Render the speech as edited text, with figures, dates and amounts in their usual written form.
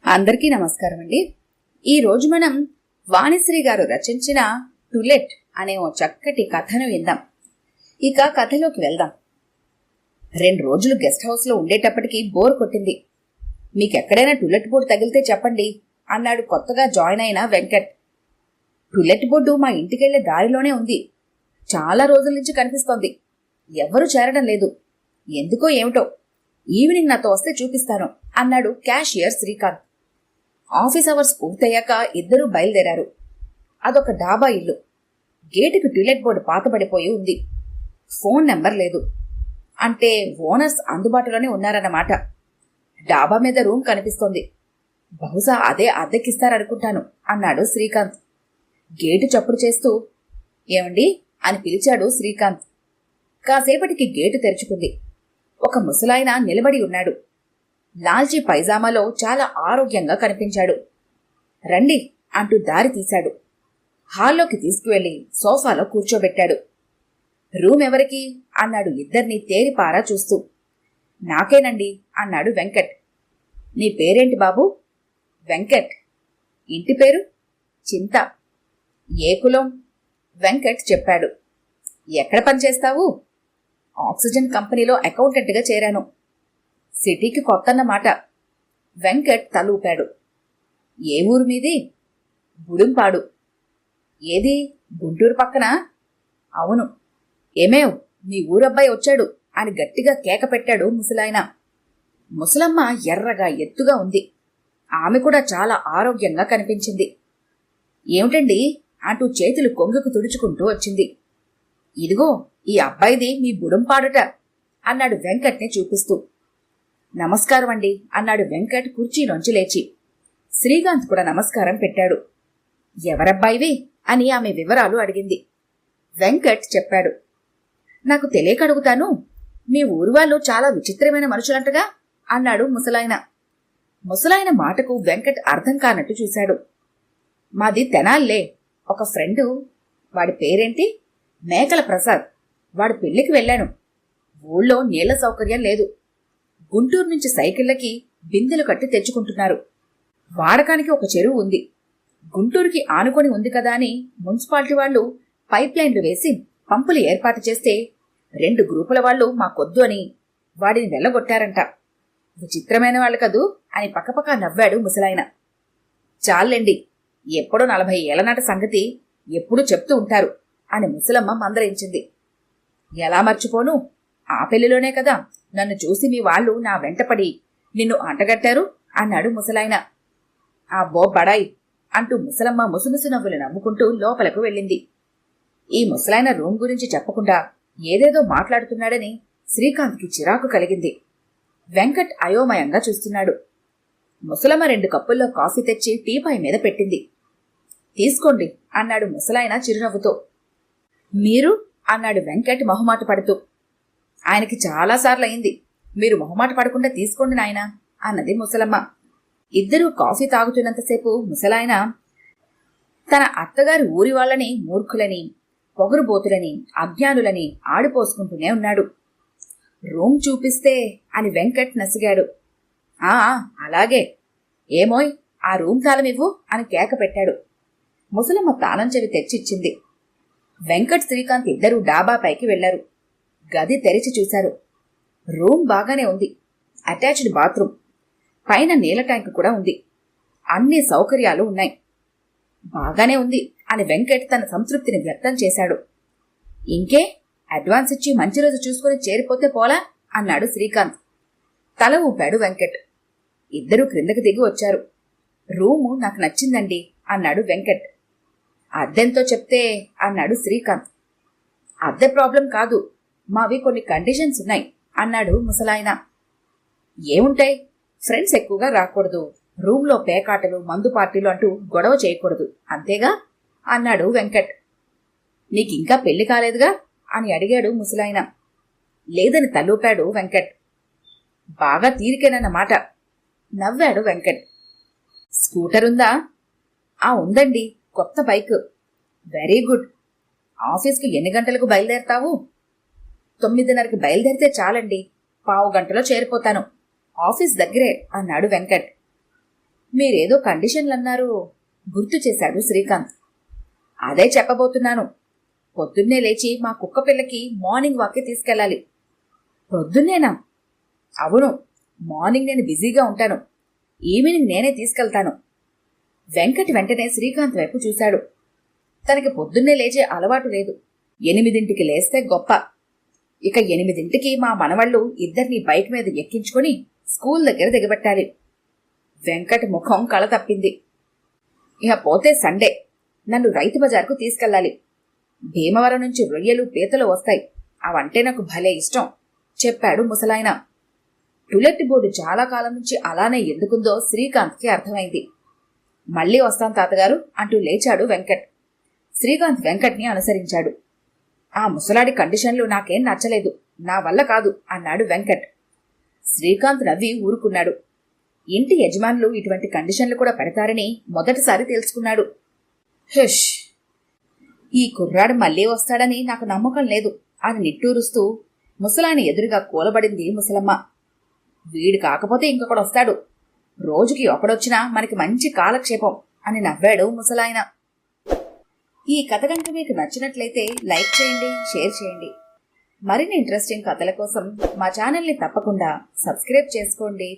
అందరికీ నమస్కారం అండి. ఈరోజు మనం వాణిశ్రీ గారు రచించిన టులెట్ అనే ఓ చక్కటి కథను విందాం. ఇక కథలోకి వెళ్దాం. 2 రోజులు గెస్ట్ హౌస్ లో ఉండేటప్పటికి బోర్ కొట్టింది. మీకెక్కడైనా టులెట్ బోర్డు తగిలితే చెప్పండి అన్నాడు కొత్తగా జాయిన్ అయిన వెంకట్. టులెట్ బోర్డు మా ఇంటికెళ్లే దారిలోనే ఉంది. చాలా రోజుల నుంచి కనిపిస్తోంది. ఎవ్వరూ చేరడం లేదు. ఎందుకో ఏమిటో. ఈవినింగ్ నాతో వస్తే చూపిస్తాను అన్నాడు క్యాషియర్ శ్రీకాంత్. ఆఫీస్ అవర్స్ పూర్తయ్యాక ఇద్దరూ బయలుదేరారు. అదొక డాబా ఇల్లు. గేటుకు టులెట్ బోర్డు పాతబడిపోయి ఉంది. ఫోన్ నెంబర్ లేదు. అంటే ఓనర్స్ అందుబాటులోనే ఉన్నారన్నమాట. డాబా మీద రూమ్ కనిపిస్తోంది. బహుశా అదే అద్దెకిస్తారనుకుంటాను అన్నాడు శ్రీకాంత్. గేటు చప్పుడు చేస్తూ ఏమండి అని పిలిచాడు శ్రీకాంత్. కాసేపటికి గేటు తెరుచుకుంది. ఒక ముసలాయన నిలబడి ఉన్నాడు. లాల్చీ పైజామాలో చాలా ఆరోగ్యంగా కనిపించాడు. రండి అంటూ దారి తీశాడు. హాల్లోకి తీసుకువెళ్లి సోఫాలో కూర్చోబెట్టాడు. రూమ్ ఎవరికి అన్నాడు ఇద్దరినీ తేరిపారా చూస్తూ. నాకేనండి అన్నాడు వెంకట్. నీ పేరేంటి బాబు? వెంకట్. ఇంటి పేరు? చింత. ఏ కులం? వెంకట్ చెప్పాడు. ఎక్కడ పనిచేస్తావు? ఆక్సిజన్ కంపెనీలో అకౌంటెంట్గా చేరాను. సిటీకి కొత్తన్నమాట. వెంకట్ తలూపాడు. ఏ ఊరు మీది? బుడుంపాడు. ఏది, గుంటూరు పక్కన? అవును. ఏమేవ్, మీ ఊరబ్బాయి వచ్చాడు అని గట్టిగా కేక పెట్టాడు ముసలాయన. ముసలమ్మ ఎర్రగా ఎత్తుగా ఉంది. ఆమె కూడా చాలా ఆరోగ్యంగా కనిపించింది. ఏమిటండి అంటూ చేతులు కొంగుకు తుడుచుకుంటూ వచ్చింది. ఇదిగో ఈ అబ్బాయిది మీ బుడుంపాడుట అన్నాడు వెంకట్ని చూపిస్తూ. నమస్కారం అండి అన్నాడు వెంకట్ కుర్చీలోంచి లేచి. శ్రీకాంత్ కూడా నమస్కారం పెట్టాడు. ఎవరబ్బాయివి అని ఆమె వివరాలు అడిగింది. వెంకట్ చెప్పాడు. నాకు తెలియక అడుగుతాను, మీ ఊరు వాళ్ళు చాలా విచిత్రమైన మనుషులంటగా అన్నాడు ముసలాయన. ముసలాయన మాటకు వెంకట్ అర్థం కానట్టు చూశాడు. మాది తెనాల్లే. ఒక ఫ్రెండు, వాడి పేరేంటి, మేకల ప్రసాద్. వాడి పెళ్లికి వెళ్ళాను. ఊళ్ళో నీళ్ల సౌకర్యం లేదు. గుంటూరు నుంచి సైకిళ్లకి బిందెలు కట్టి తెచ్చుకుంటున్నారు. వాడకానికి ఒక చెరువు ఉంది. గుంటూరుకి ఆనుకొని ఉంది కదా అని మున్సిపాలిటీ వాళ్లు పైప్ లైన్లు వేసి పంపులు ఏర్పాటు చేస్తే 2 గ్రూపుల వాళ్లు మాకొద్దు అని వాడిని వెళ్ళగొట్టారంట. విచిత్రమైన వాళ్ళు కదూ అని పక్కపక్క నవ్వాడు ముసలాయన. చాలండి, ఎప్పుడో 40 ఏళ్ల నాటి సంగతి ఎప్పుడూ చెప్తూ ఉంటారు అని ముసలమ్మ మందరించింది. ఎలా మర్చిపోను, ఆ పెళ్లిలోనే కదా నన్ను చూసి మీ వాళ్ళు నా వెంటపడి నిన్ను అంటగట్టారు అన్నాడు ముసలాయన. ఆ బో బడాయి అంటూ ముసలమ్మ ముసుముసు నవ్వులు నవ్వుకుంటూ లోపలకు వెళ్ళింది. ఈ ముసలాయన రూమ్ గురించి చెప్పకుండా ఏదేదో మాట్లాడుతున్నాడని శ్రీకాంత్కి చిరాకు కలిగింది. వెంకట్ అయోమయంగా చూస్తున్నాడు. ముసలమ్మ 2 కప్పుల్లో కాఫీ తెచ్చి టీపాయ్ మీద పెట్టింది. తీసుకోండి అన్నాడు ముసలాయన చిరునవ్వుతో. మీరు అన్నాడు వెంకట్ మొహమాట పడుతూ. ఆయనకి చాలాసార్లయింది. మీరు మొహమాట పడకుండా తీసుకోండి నాయనా అన్నది ముసలమ్మ. ఇద్దరూ కాఫీ తాగుతున్నంతసేపు ముసలాయన తన అత్తగారి ఊరి వాళ్ళని మూర్ఖులని, పొగరుబోతులని, అజ్ఞానులని ఆడిపోసుకుంటూనే ఉన్నాడు. రూమ్ చూపిస్తే అని వెంకట్ నసిగాడు. అలాగే. ఏమోయ్, ఆ రూమ్ తాళమివ్వు అని కేక పెట్టాడు. ముసలమ్మ తాళం చెవి తెచ్చిచ్చింది. వెంకట్ శ్రీకాంత్ ఇద్దరూ డాబా పైకి వెళ్లారు. గది తెరిచి చూశారు. రూమ్ బాగానే ఉంది. అటాచ్డ్ బాత్రూమ్, పైన నీళ్ల ట్యాంకు కూడా ఉంది. అన్ని సౌకర్యాలు ఉన్నాయి. బాగానే ఉంది అని వెంకట్ తన సంతృప్తిని వ్యక్తం చేశాడు. ఇంకే, అడ్వాన్స్ ఇచ్చి మంచి రోజు చూసుకుని చేరిపోతే పోలా అన్నాడు శ్రీకాంత్. తల ఊపాడు వెంకట్. ఇద్దరూ క్రిందకి దిగి వచ్చారు. రూము నాకు నచ్చిందండి అన్నాడు వెంకట్. అద్దెంతో చెప్తే అన్నాడు శ్రీకాంత్. అద్దె ప్రాబ్లం కాదు, మావి కొన్ని కండిషన్స్ ఉన్నాయి అన్నాడు ముసలాయన. ఏముంటాయి? ఫ్రెండ్స్ ఎక్కువగా రాకూడదు, రూమ్లో పేకాటలు, మందు పార్టీలు అంటూ గొడవ చేయకూడదు, అంతేగా అన్నాడు వెంకట్. నీకింకా పెళ్లి కాలేదుగా అని అడిగాడు ముసలాయన. లేదని తలూపాడు వెంకట్. బాగా తీరికేనన్నమాట నవ్వాడు వెంకట్. స్కూటరుందా? ఉందండి, కొత్త బైక్. Very good. ఆఫీస్కి ఎన్ని గంటలకు బయలుదేరతావు? 9:30కి బయలుదేరితే చాలండి, 15 గంటలో చేరిపోతాను. ఆఫీస్ దగ్గరే అన్నాడు వెంకట్. మీరేదో కండిషన్లన్నారు గుర్తు చేశాడు శ్రీకాంత్. అదే చెప్పబోతున్నాను. పొద్దున్నే లేచి మా కుక్క పిల్లకి మార్నింగ్ వాక్కి తీసుకెళ్ళాలి. పొద్దున్నేనా? అవును, మార్నింగ్ నేను బిజీగా ఉంటాను. ఈవినింగ్ నేనే తీసుకెళ్తాను. వెంకట్ వెంటనే శ్రీకాంత్ వైపు చూశాడు. తనకి పొద్దున్నే లేచే అలవాటు లేదు. 8ంటికి లేస్తే గొప్ప. ఇక 8ంటికి మా మనవళ్ళు ఇద్దరిని బైక్ మీద ఎక్కించుకొని స్కూల్ దగ్గర దిగబెట్టాలి. వెంకట్ ముఖం కళ తప్పింది. ఇక పోతే సండే నన్ను రైతు బజార్కు తీసుకెళ్ళాలి. భీమవరం నుంచి రొయ్యలు పీతలు వస్తాయి. అవంటే నాకు భలే ఇష్టం చెప్పాడు ముసలాయన. టులెట్ బోర్డు చాలా కాలం నుంచి అలానే ఎందుకుందో శ్రీకాంత్కి అర్థమైంది. మళ్ళీ వస్తాం తాతగారు అంటూ లేచాడు వెంకట్. శ్రీకాంత్ వెంకట్ని అనుసరించాడు. ఆ ముసలాడి కండిషన్లు నాకేం నచ్చలేదు, నా వల్ల కాదు అన్నాడు వెంకట్. శ్రీకాంత్ నవ్వి ఊరుకున్నాడు. ఇంటి యజమానులు ఇటువంటి కండిషన్లు కూడా పెడతారని మొదటిసారి తెలుసుకున్నాడు. హుష్, ఈ కుర్రాడు మళ్ళీ వస్తాడని నాకు నమ్మకం లేదు అని నిట్టూరుస్తూ ముసలాయన ఎదురుగా కూలబడింది ముసలమ్మ. వీడు కాకపోతే ఇంకొకడొస్తాడు, రోజుకి ఒకడొచ్చినా మనకి మంచి కాలక్షేపం అని నవ్వాడు ముసలాయన. ఈ కథ కనుక మీకు నచ్చినట్లయితే లైక్ చేయండి, షేర్ చేయండి. మరిన్ని ఇంట్రెస్టింగ్ కథల కోసం మా ఛానల్ని తప్పకుండా సబ్స్క్రైబ్ చేసుకోండి.